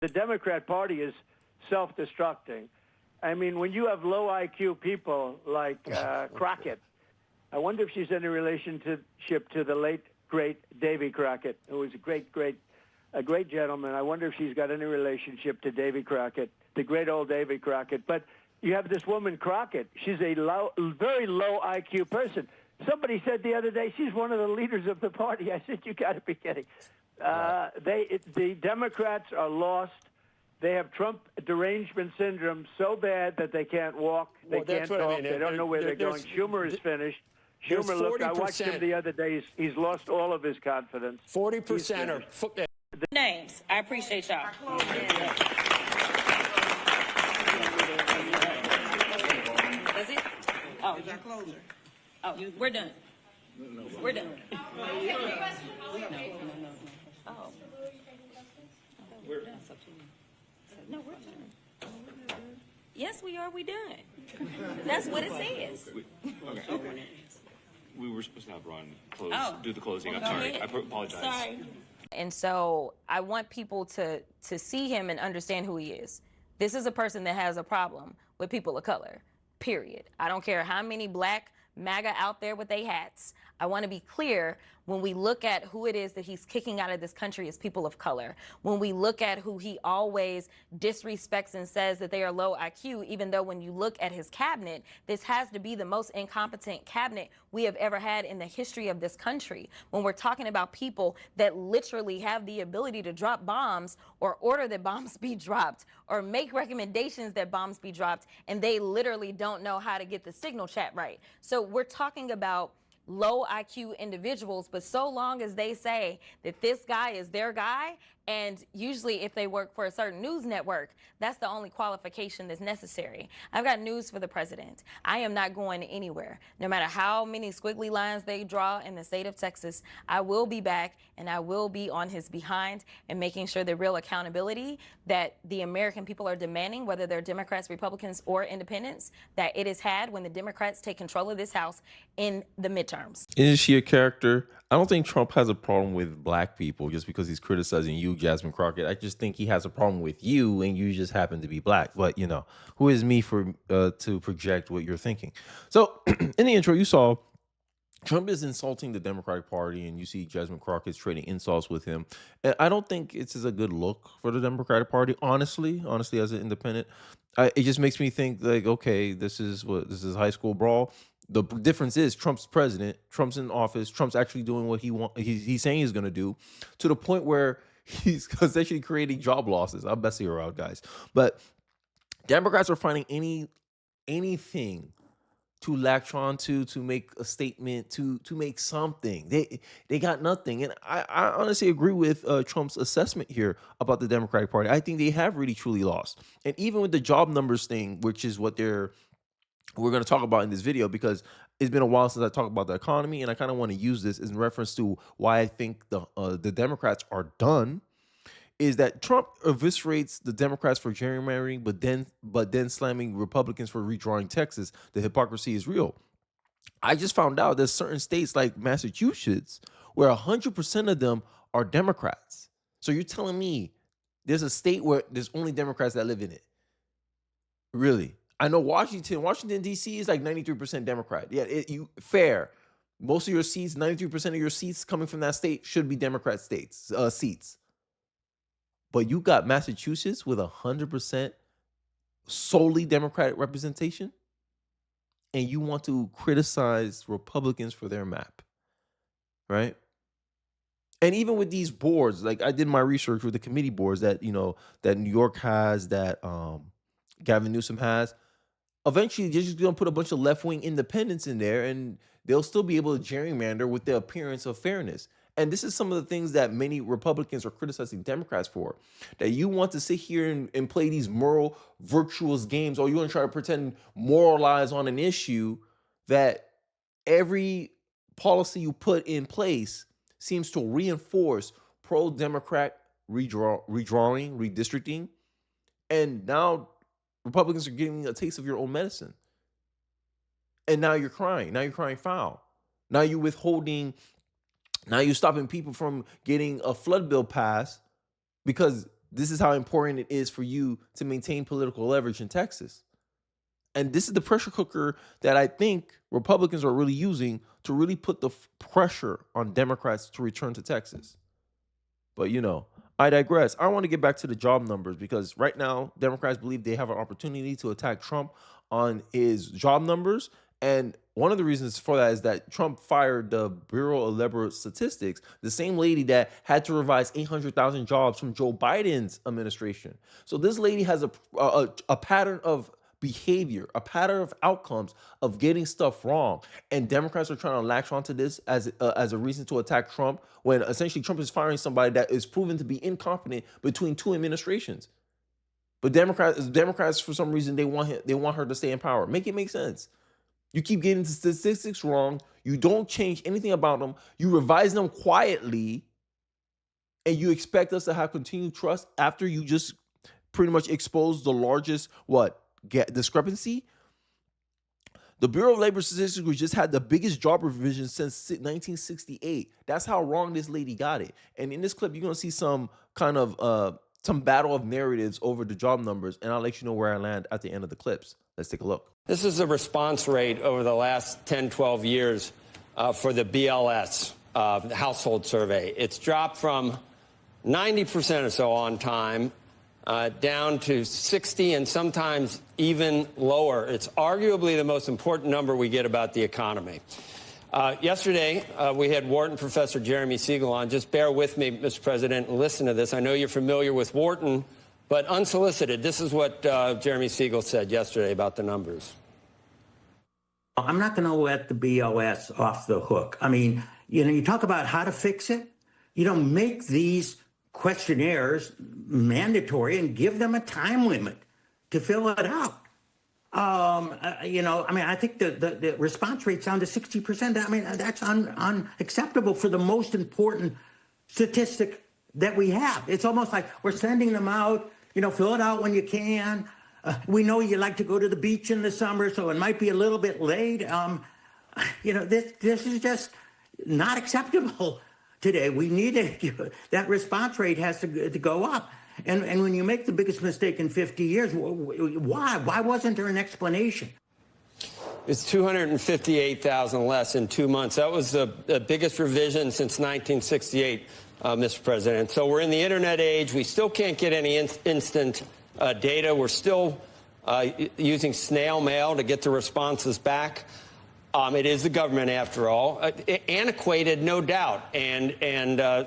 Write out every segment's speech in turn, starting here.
The Democrat Party is self-destructing. I mean, when you have low IQ people like Crockett, I wonder if she's in a relationship to the late, great Davy Crockett, who was a great gentleman. I wonder if she's got any relationship to Davy Crockett, the great old Davy Crockett. But you have this woman Crockett. She's a very low IQ person. Somebody said the other day she's one of the leaders of the party. I said, you got to be kidding. The Democrats are lost. They have Trump derangement syndrome so bad that they can't walk, they can't talk, I mean. They don't know where they're going. Schumer is finished. Schumer, look, I watched him the other day. He's lost all of his confidence. 40% are names. I appreciate y'all. That's it? Oh, you closer. Oh, we're done. We're done. No. Oh. We're done. No, we're done. Yes, we are. We done. That's what it says. Okay. We were supposed to have Ron do the closing. I'm sorry. I apologize. Sorry. And so I want people to see him and understand who he is. This is a person that has a problem with people of color, period. I don't care how many black MAGA out there with their hats. I want to be clear, when we look at who it is that he's kicking out of this country as people of color, when we look at who he always disrespects and says that they are low IQ, even though when you look at his cabinet, this has to be the most incompetent cabinet we have ever had in the history of this country. When we're talking about people that literally have the ability to drop bombs or order that bombs be dropped or make recommendations that bombs be dropped, and they literally don't know how to get the signal chat right. So we're talking about low IQ individuals, but so long as they say that this guy is their guy, and usually if they work for a certain news network, that's the only qualification that's necessary. I've got news for the president. I am not going anywhere. No matter how many squiggly lines they draw in the state of Texas, I will be back and I will be on his behind and making sure the real accountability that the American people are demanding, whether they're Democrats, Republicans, or independents, that it is had when the Democrats take control of this House in the midterms. Is she a character? I don't think Trump has a problem with black people just because he's criticizing you, Jasmine Crockett. I just think he has a problem with you, and you just happen to be black. But, you know, who is me for to project what you're thinking? So in the intro, you saw Trump is insulting the Democratic Party, and you see Jasmine Crockett's trading insults with him. And I don't think it's a good look for the Democratic Party, honestly, as an independent. It just makes me think, like, okay, this is high school brawl. The difference is Trump's president, Trump's in office, Trump's actually doing what he's saying he's going to do, to the point where he's essentially creating job losses. I'm messing around, guys. But Democrats are finding anything to latch on to make a statement, to make something. They got nothing. And I honestly agree with Trump's assessment here about the Democratic Party. I think they have really, truly lost. And even with the job numbers thing, which is what we're going to talk about in this video, because it's been a while since I talked about the economy, and I kind of want to use this in reference to why I think the Democrats are done, is that Trump eviscerates the Democrats for gerrymandering, but then slamming Republicans for redrawing Texas. The hypocrisy is real. I just found out there's certain states like Massachusetts where 100% of them are Democrats. So you're telling me there's a state where there's only Democrats that live in it? Really? I know Washington, D.C. is like 93% Democrat. Yeah, fair. Most of your seats, 93% of your seats coming from that state should be Democrat seats. But you got Massachusetts with 100% solely Democratic representation, and you want to criticize Republicans for their map, right? And even with these boards, like I did my research with the committee boards that that New York has, that Gavin Newsom has. Eventually, they're just going to put a bunch of left-wing independents in there, and they'll still be able to gerrymander with the appearance of fairness. And this is some of the things that many Republicans are criticizing Democrats for, that you want to sit here and play these moral, virtuous games, or you want to try to pretend moralize on an issue that every policy you put in place seems to reinforce pro-Democrat redrawing, redistricting. And now Republicans are getting a taste of your own medicine. And now you're crying. Now you're crying foul. Now you're withholding. Now you're stopping people from getting a flood bill passed because this is how important it is for you to maintain political leverage in Texas. And this is the pressure cooker that I think Republicans are really using to really put the pressure on Democrats to return to Texas. But, I digress. I want to get back to the job numbers because right now, Democrats believe they have an opportunity to attack Trump on his job numbers. And one of the reasons for that is that Trump fired the Bureau of Labor Statistics, the same lady that had to revise 800,000 jobs from Joe Biden's administration. So this lady has a pattern of behavior, a pattern of outcomes of getting stuff wrong. And Democrats are trying to latch onto this as a reason to attack Trump when essentially Trump is firing somebody that is proven to be incompetent between two administrations. But Democrats for some reason, they want her to stay in power. Make it make sense. You keep getting the statistics wrong. You don't change anything about them. You revise them quietly. And you expect us to have continued trust after you just pretty much expose the largest, discrepancy? The Bureau of Labor Statistics just had the biggest job revision since 1968. That's how wrong this lady got it. And in this clip, you're going to see some kind of some battle of narratives over the job numbers, and I'll let you know where I land at the end of the clips. Let's take a look. This is the response rate over the last 10, 12 years for the BLS household survey. It's dropped from 90% or so on time down to 60 and sometimes even lower. It's arguably the most important number we get about the economy. Yesterday, we had Wharton Professor Jeremy Siegel on. Just bear with me, Mr. President, and listen to this. I know you're familiar with Wharton, but unsolicited, this is what Jeremy Siegel said yesterday about the numbers. I'm not going to let the BLS off the hook. I mean, you talk about how to fix it. Make these questionnaires mandatory and give them a time limit to fill it out. I think the response rate's down to 60%. I mean, that's unacceptable for the most important statistic that we have. It's almost like we're sending them out, fill it out when you can. We know you like to go to the beach in the summer, so it might be a little bit late. This is just not acceptable today. We need that response rate has to go up. And when you make the biggest mistake in 50 years, why? Why wasn't there an explanation? It's 258,000 less in 2 months. That was the biggest revision since 1968, Mr. President. So we're in the internet age. We still can't get any instant data. We're still using snail mail to get the responses back. It is the government, after all. Antiquated, no doubt, and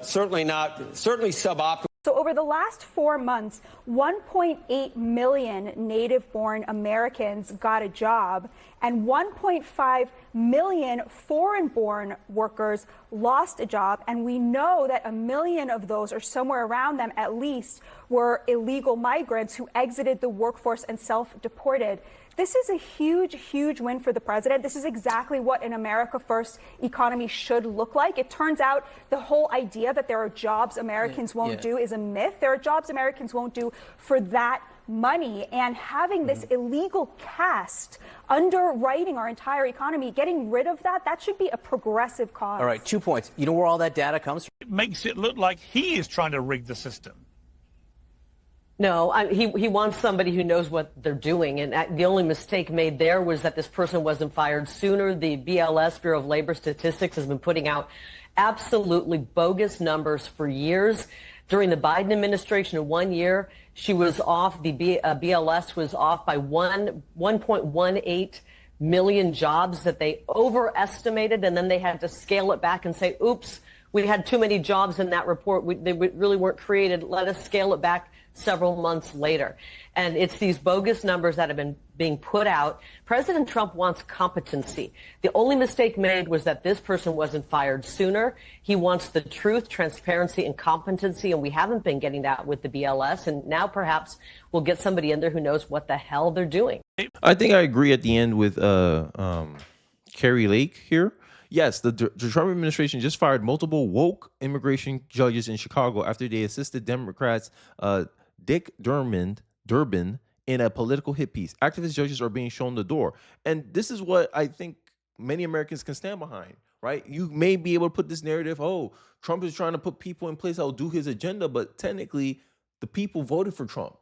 certainly suboptimal. So over the last 4 months, 1.8 million native-born Americans got a job, and 1.5 million foreign-born workers lost a job. And we know that 1 million of those, or somewhere around them at least, were illegal migrants who exited the workforce and self-deported. This is a huge, huge win for the president. This is exactly what an America First economy should look like. It turns out the whole idea that there are jobs Americans won't do is a myth. There are jobs Americans won't do for that money. And having this illegal caste underwriting our entire economy, getting rid of that should be a progressive cause. All right, 2 points. You know where all that data comes from? It makes it look like he is trying to rig the system. No, he wants somebody who knows what they're doing. And the only mistake made there was that this person wasn't fired sooner. The BLS, Bureau of Labor Statistics, has been putting out absolutely bogus numbers for years. During the Biden administration, in 1 year, she was off, the BLS was off by 1.18 million jobs that they overestimated, and then they had to scale it back and say, oops, we had too many jobs in that report. They really weren't created. Let us scale it back several months later. And it's these bogus numbers that have been being put out. President Trump wants competency. The only mistake made was that this person wasn't fired sooner. He wants the truth, transparency, and competency, and we haven't been getting that with the BLS. And now perhaps we'll get somebody in there who knows what the hell they're doing. I think I agree at the end with Carrie Lake here. Yes, the Trump administration just fired multiple woke immigration judges in Chicago after they assisted Democrats Dick Durbin in a political hit piece. Activist judges are being shown the door. And this is what I think many Americans can stand behind, right? You may be able to put this narrative, oh, Trump is trying to put people in place that will do his agenda, but technically The people voted for Trump,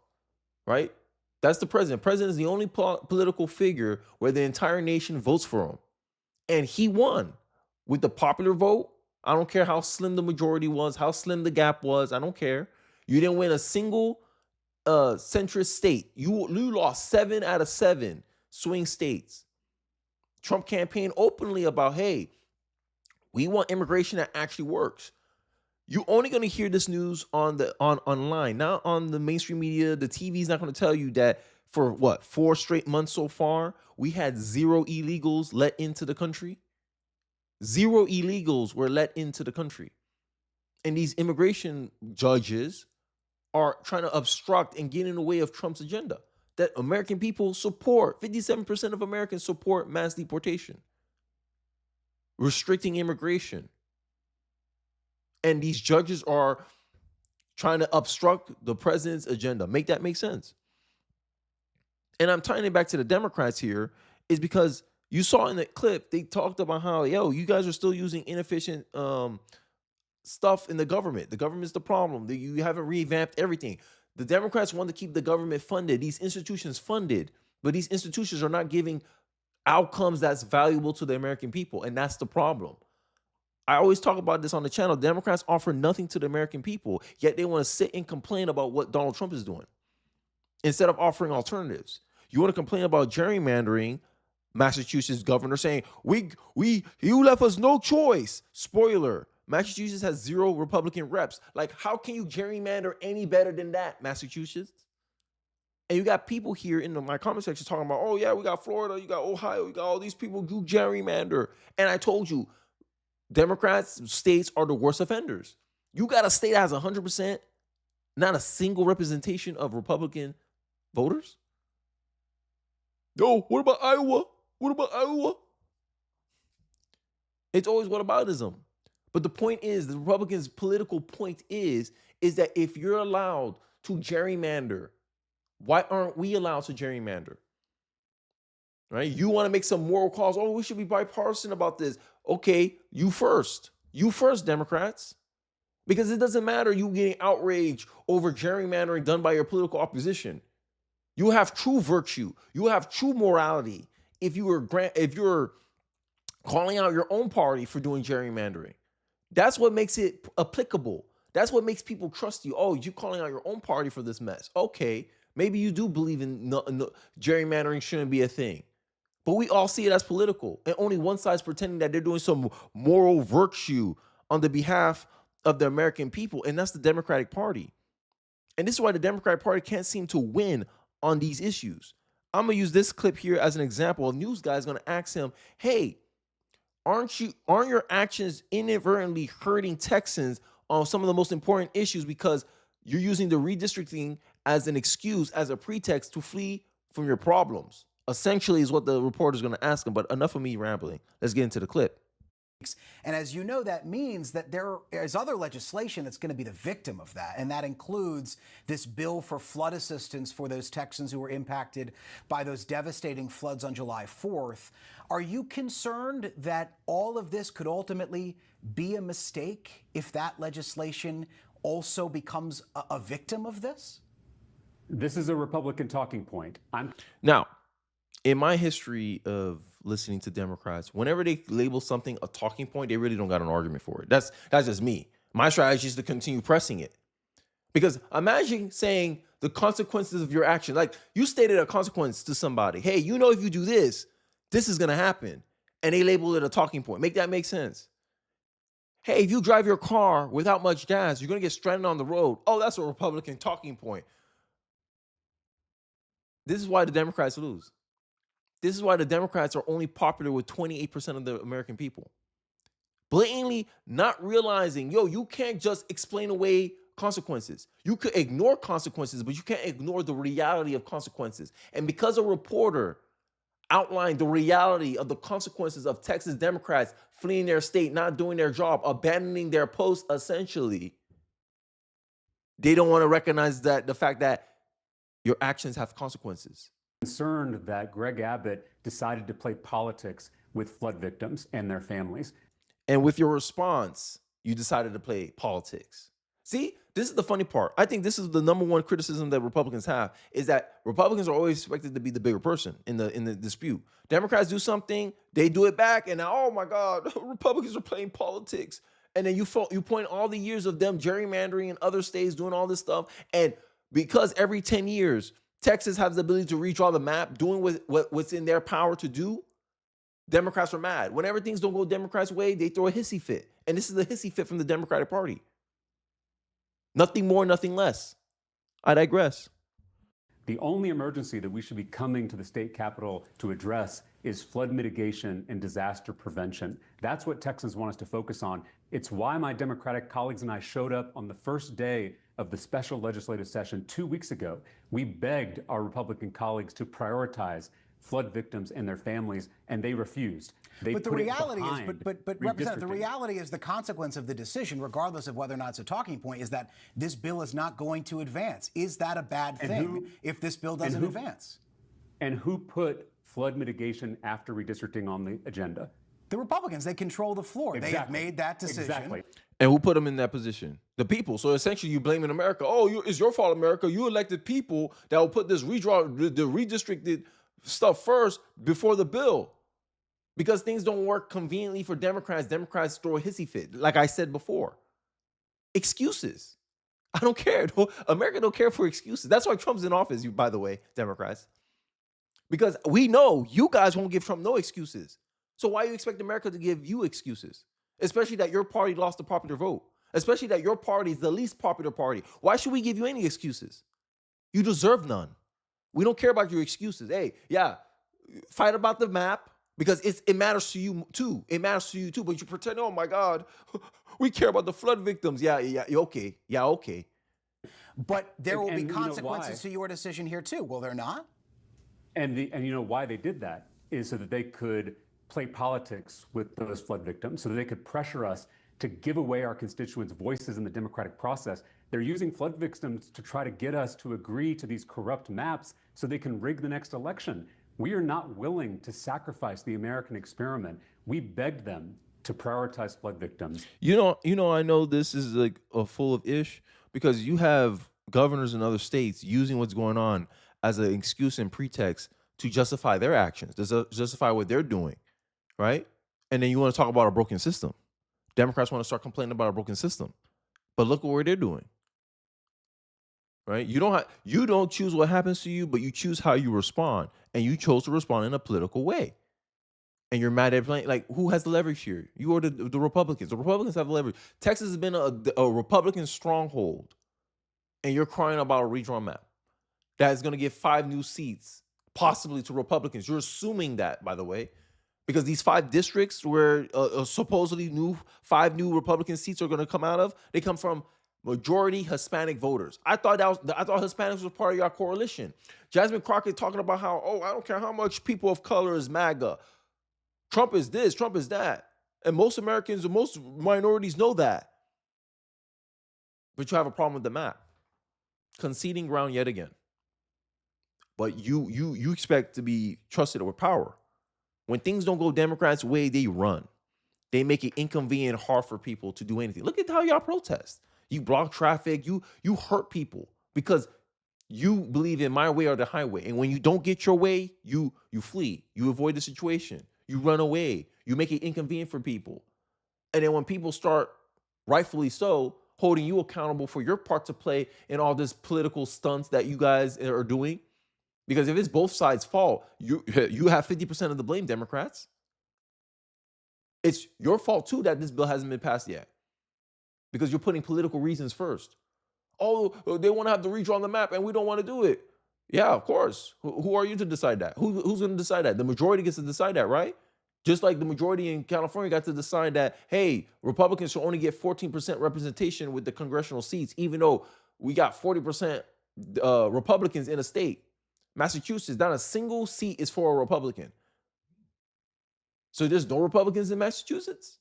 right? That's the president. President is the only political figure where the entire nation votes for him. And he won with the popular vote. I don't care how slim the majority was, how slim the gap was. I don't care. You didn't win a single centrist state. You lost 7 out of 7 swing states. Trump campaigned openly about, hey, we want immigration that actually works. You're only going to hear this news online, not on the mainstream media. The TV's not going to tell you that for 4 straight months so far, we had 0 illegals let into the country. 0 illegals were let into the country. And these immigration judges are trying to obstruct and get in the way of Trump's agenda that American people support. 57% of Americans support mass deportation, restricting immigration. And these judges are trying to obstruct the president's agenda. Make that make sense? And I'm tying it back to the Democrats here is because you saw in the clip, they talked about how, you guys are still using inefficient stuff in the government. The government's the problem. You haven't revamped everything. The Democrats want to keep the government funded, these institutions funded, but these institutions are not giving outcomes that's valuable to the American people. And that's the problem. I always talk about this on the channel. Democrats offer nothing to the American people, yet they want to sit and complain about what Donald Trump is doing instead of offering alternatives. You want to complain about gerrymandering, Massachusetts governor saying, you left us no choice. Spoiler, Massachusetts has 0 Republican reps. Like, how can you gerrymander any better than that, Massachusetts? And you got people here in my comment section talking about, oh yeah, we got Florida, you got Ohio, you got all these people who gerrymander. And I told you, Democrats, states are the worst offenders. You got a state that has 100%, not a single representation of Republican voters. Yo, what about Iowa? What about Iowa? It's always whataboutism. But the point is, the Republicans' political point is that if you're allowed to gerrymander, why aren't we allowed to gerrymander? Right? You want to make some moral calls. Oh, we should be bipartisan about this. Okay, you first. You first, Democrats. Because it doesn't matter you getting outraged over gerrymandering done by your political opposition. You have true virtue. You have true morality if you're calling out your own party for doing gerrymandering. That's what makes it applicable. That's what makes people trust you. Oh, you're calling out your own party for this mess. Okay, maybe you do believe in gerrymandering shouldn't be a thing. But we all see it as political. And only one side's pretending that they're doing some moral virtue on the behalf of the American people. And that's the Democratic Party. And this is why the Democratic Party can't seem to win on these issues. I'm going to use this clip here as an example. A news guy is going to ask him, hey, aren't your actions inadvertently hurting Texans on some of the most important issues because you're using the redistricting as an excuse, as a pretext to flee from your problems? Essentially is what the reporter is going to ask him, but enough of me rambling. Let's get into the clip. And as you know, that means that there is other legislation that's going to be the victim of that. And that includes this bill for flood assistance for those Texans who were impacted by those devastating floods on July 4th. Are you concerned that all of this could ultimately be a mistake if that legislation also becomes a victim of this? This is a Republican talking point. Now, in my history of listening to Democrats, whenever they label something a talking point, they really don't got an argument for it. That's just me. My strategy is to continue pressing it. Because imagine saying the consequences of your action. Like you stated a consequence to somebody. Hey, you know, if you do this, this is going to happen. And they label it a talking point. Make that make sense? Hey, if you drive your car without much gas, you're going to get stranded on the road. Oh, that's a Republican talking point. This is why the Democrats lose. This is why the Democrats are only popular with 28% of the American people. Blatantly not realizing, you can't just explain away consequences. You could ignore consequences, but you can't ignore the reality of consequences. And because a reporter outlined the reality of the consequences of Texas Democrats fleeing their state, not doing their job, abandoning their post, essentially, they don't want to recognize that the fact that your actions have consequences. Concerned that Greg Abbott decided to play politics with flood victims and their families. And with your response, you decided to play politics. See, this is the funny part. I think this is the number one criticism that Republicans have is that Republicans are always expected to be the bigger person in the dispute. Democrats do something, they do it back, and now, oh my God, Republicans are playing politics. And then you point all the years of them gerrymandering in other states, doing all this stuff, and because every 10 years Texas has the ability to redraw the map, doing what's in their power to do, Democrats are mad. Whenever things don't go Democrats' way, they throw a hissy fit. And this is a hissy fit from the Democratic Party. Nothing more, nothing less. I digress. The only emergency that we should be coming to the state capitol to address is flood mitigation and disaster prevention. That's what Texans want us to focus on. It's why my Democratic colleagues and I showed up on the first day of the special legislative session 2 weeks ago. We begged our Republican colleagues to prioritize flood victims and their families, and they refused. But the reality is, Representative, the reality is the consequence of the decision, regardless of whether or not it's a talking point, is that this bill is not going to advance. Is that a bad thing if this bill doesn't advance? And who put flood mitigation after redistricting on the agenda? The Republicans. They control the floor. Exactly. They have made that decision. Exactly. And who put them in that position? The people. So essentially, you blaming America. Oh, it's your fault, America. You elected people that will put this the redistricted stuff first before the bill. Because things don't work conveniently for Democrats. Democrats throw a hissy fit, like I said before. Excuses. I don't care. America don't care for excuses. That's why Trump's in office, by the way, Democrats. Because we know you guys won't give Trump no excuses. So why you expect America to give you excuses? Especially that your party lost the popular vote. Especially that your party is the least popular party. Why should we give you any excuses? You deserve none. We don't care about your excuses. Hey, yeah, fight about the map because it matters to you too. It matters to you too. But you pretend, oh my God, we care about the flood victims. Yeah, okay. Yeah, okay. But there will be consequences to your decision here too, will there not? And you know why they did that is so that they could play politics with those flood victims, so that they could pressure us to give away our constituents' voices in the democratic process. They're using flood victims to try to get us to agree to these corrupt maps so they can rig the next election. We are not willing to sacrifice the American experiment. We begged them to prioritize flood victims. You know, I know this is like a full of ish because you have governors in other states using what's going on as an excuse and pretext to justify their actions, to justify what they're doing, right? And then you want to talk about a broken system. Democrats want to start complaining about a broken system, but look at what they're doing. Right? You don't choose what happens to you, but you choose how you respond, and you chose to respond in a political way. And you're mad at playing. Like, who has the leverage here? You or the Republicans? The Republicans have the leverage. Texas has been a Republican stronghold, and you're crying about a redrawn map that is going to give 5 new seats, possibly to Republicans. You're assuming that, by the way, because these 5 districts where supposedly 5 new Republican seats are going to come out of, they come from majority Hispanic voters. I thought Hispanics was part of your coalition. Jasmine Crockett talking about how, I don't care how much people of color is MAGA. Trump is this, Trump is that. And most Americans and most minorities know that. But you have a problem with the map. Conceding ground yet again. But you expect to be trusted with power. When things don't go Democrats' way, they run. They make it inconvenient, hard for people to do anything. Look at how y'all protest. You block traffic. You hurt people because you believe in my way or the highway. And when you don't get your way, you flee. You avoid the situation. You run away. You make it inconvenient for people. And then when people start, rightfully so, holding you accountable for your part to play in all this political stunts that you guys are doing, because if it's both sides' fault, you have 50% of the blame, Democrats. It's your fault too that this bill hasn't been passed yet. Because you're putting political reasons first. Oh, they want to have to redraw the map and we don't want to do it. Yeah, of course. Who are you to decide that? Who's going to decide that? The majority gets to decide that, right? Just like the majority in California got to decide that, hey, Republicans should only get 14% representation with the congressional seats, even though we got 40% Republicans in a state. Massachusetts, not a single seat is for a Republican. So there's no Republicans in Massachusetts?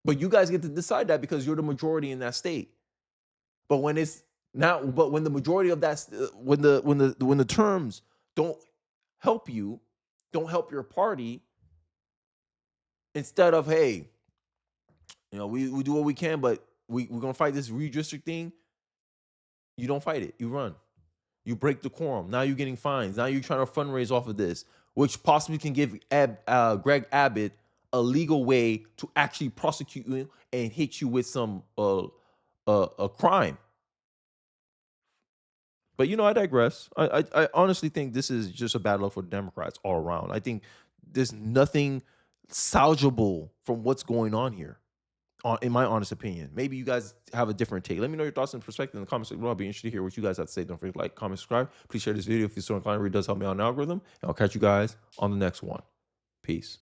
But you guys get to decide that because you're the majority in that state. But when the majority of that, when the terms don't help you, don't help your party, instead of, hey, we do what we can, but we're going to fight this redistricting thing. You don't fight it. You run. You break the quorum. Now you're getting fines. Now you're trying to fundraise off of this, which possibly can give Greg Abbott a legal way to actually prosecute you and hit you with some a crime. But I digress. I honestly think this is just a battle for the Democrats all around. I think there's nothing salvageable from what's going on here, in my honest opinion. Maybe you guys have a different take. Let me know your thoughts and perspective in the comments section. I'll be interested to hear what you guys have to say. Don't forget to like, comment, subscribe. Please share this video if you're so inclined. It really does help me out in the algorithm. And I'll catch you guys on the next one. Peace.